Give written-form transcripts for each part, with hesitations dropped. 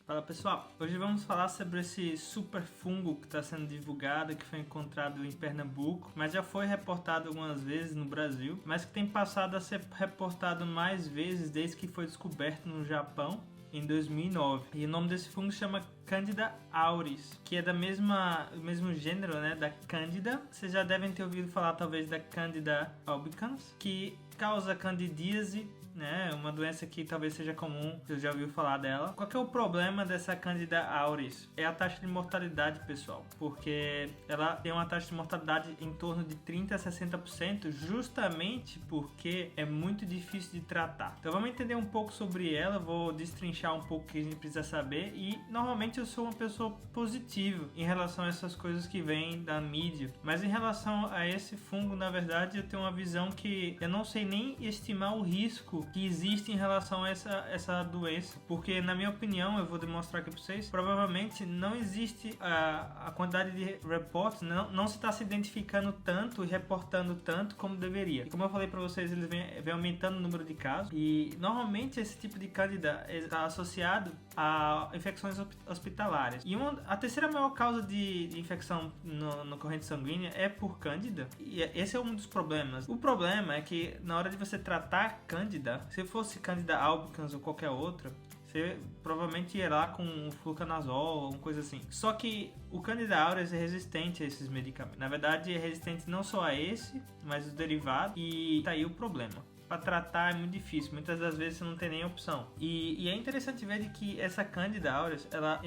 Fala pessoal, hoje vamos falar sobre esse super fungo que está sendo divulgado, que foi encontrado em Pernambuco, mas já foi reportado algumas vezes no Brasil, mas que tem passado a ser reportado mais vezes desde que foi descoberto no Japão em 2009. E o nome desse fungo chama Candida auris, que é do mesmo gênero, né, da Cândida. Vocês já devem ter ouvido falar talvez da Candida albicans, que causa candidíase, né, uma doença que talvez seja comum, você já ouviu falar dela. Qual que é o problema dessa Candida auris? É a taxa de mortalidade, pessoal, porque ela tem uma taxa de mortalidade em torno de 30 a 60%, justamente porque é muito difícil de tratar. Então vamos entender um pouco sobre ela, vou destrinchar um pouco o que a gente precisa saber, e normalmente eu sou uma pessoa positiva em relação a essas coisas que vêm da mídia, mas em relação a esse fungo, na verdade, eu tenho uma visão que eu não sei nem estimar o risco que existe em relação a essa doença, porque na minha opinião, eu vou demonstrar aqui para vocês, provavelmente não existe a quantidade de reportes, não se está se identificando tanto e reportando tanto como deveria. E como eu falei para vocês, eles vem aumentando o número de casos, e normalmente esse tipo de Candida está associado a infecções hospitalares. E a terceira maior causa de infecção no corrente sanguínea é por Candida, e esse é um dos problemas. O problema é que na hora de você tratar Candida, se fosse Candida albicans ou qualquer outra, você provavelmente irá com fluconazol ou uma coisa assim. Só que o Candida auris é resistente a esses medicamentos. Na verdade, é resistente não só a esse, mas os derivados, e tá aí o problema. Para tratar é muito difícil, muitas das vezes você não tem nem opção. E é interessante ver de que essa Candida auris, ela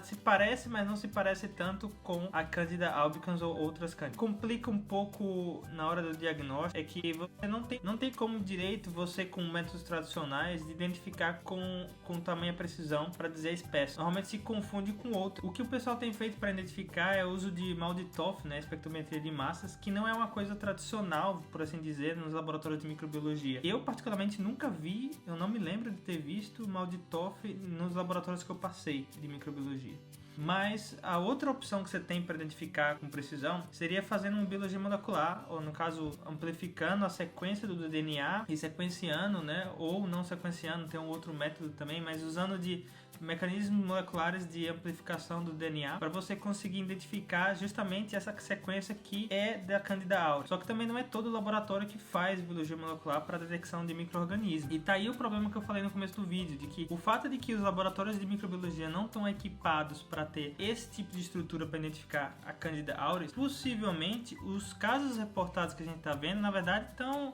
se parece, mas não se parece tanto com a Candida albicans ou outras Cândidas. Complica um pouco na hora do diagnóstico, é que você não tem como direito, você com métodos tradicionais, de identificar com tamanha precisão para dizer a espécie. Normalmente se confunde com outro. O que o pessoal tem feito para identificar é o uso de Mal-de-Toff, né, espectrometria de massas, que não é uma coisa tradicional, por assim dizer, nos laboratórios de microbiologia. Eu particularmente nunca vi, eu não me lembro de ter visto Mal-de-Toff nos laboratórios que eu passei de microbiologia. Mas a outra opção que você tem para identificar com precisão seria fazendo uma biologia molecular, ou no caso amplificando a sequência do DNA e sequenciando, né, ou não sequenciando, tem um outro método também, mas usando de mecanismos moleculares de amplificação do DNA para você conseguir identificar justamente essa sequência que é da Candida auris. Só que também não é todo laboratório que faz biologia molecular para detecção de micro-organismos. E tá aí o problema que eu falei no começo do vídeo, de que o fato de que os laboratórios de microbiologia não estão equipados para ter esse tipo de estrutura para identificar a Candida auris, possivelmente os casos reportados que a gente está vendo, na verdade,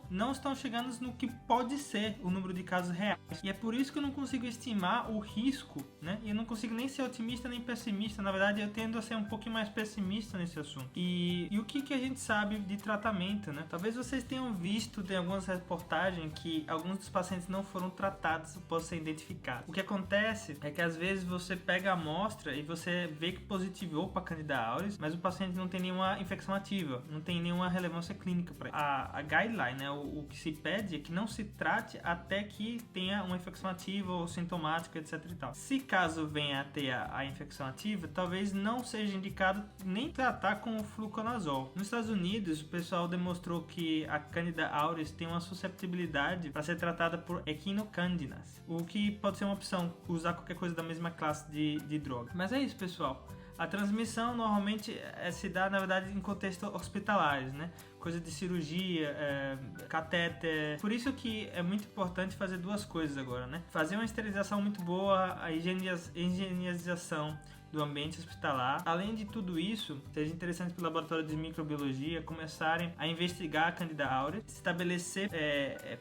não estão chegando no que pode ser o número de casos reais. E é por isso que eu não consigo estimar o risco, né? E eu não consigo nem ser otimista nem pessimista. Na verdade, eu tendo a ser um pouquinho mais pessimista nesse assunto. E o que a gente sabe de tratamento, né? Talvez vocês tenham visto em algumas reportagens que alguns dos pacientes não foram tratados após ser identificados. O que acontece é que às vezes você pega a amostra e você vê que positivou para Candida auris, mas o paciente não tem nenhuma infecção ativa, não tem nenhuma relevância clínica para ele. A guideline, né, o que se pede é que não se trate até que tenha uma infecção ativa ou sintomática, etc e tal. Se caso venha a ter a infecção ativa, talvez não seja indicado nem tratar com o fluconazol. Nos Estados Unidos, o pessoal demonstrou que a Candida auris tem uma susceptibilidade para ser tratada por echinocândidas, o que pode ser uma opção, usar qualquer coisa da mesma classe de droga. Mas é isso, pessoal. A transmissão normalmente se dá, na verdade, em contextos hospitalares, né? Coisa de cirurgia, catéter. Por isso que é muito importante fazer duas coisas agora, né? Fazer uma esterilização muito boa, a higienização do ambiente hospitalar. Além de tudo isso, seja interessante para o laboratório de microbiologia começarem a investigar a Candida auris, estabelecer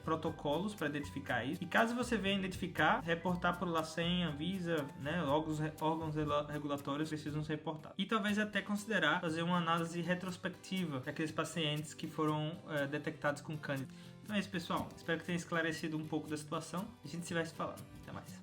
protocolos para identificar isso. E caso você venha identificar, reportar para o LACEN, Anvisa, né, órgãos regulatórios precisam ser reportados. E talvez até considerar fazer uma análise retrospectiva daqueles pacientes que foram detectados com Candida. Então é isso, pessoal. Espero que tenha esclarecido um pouco da situação. A gente se vai se falando. Até mais.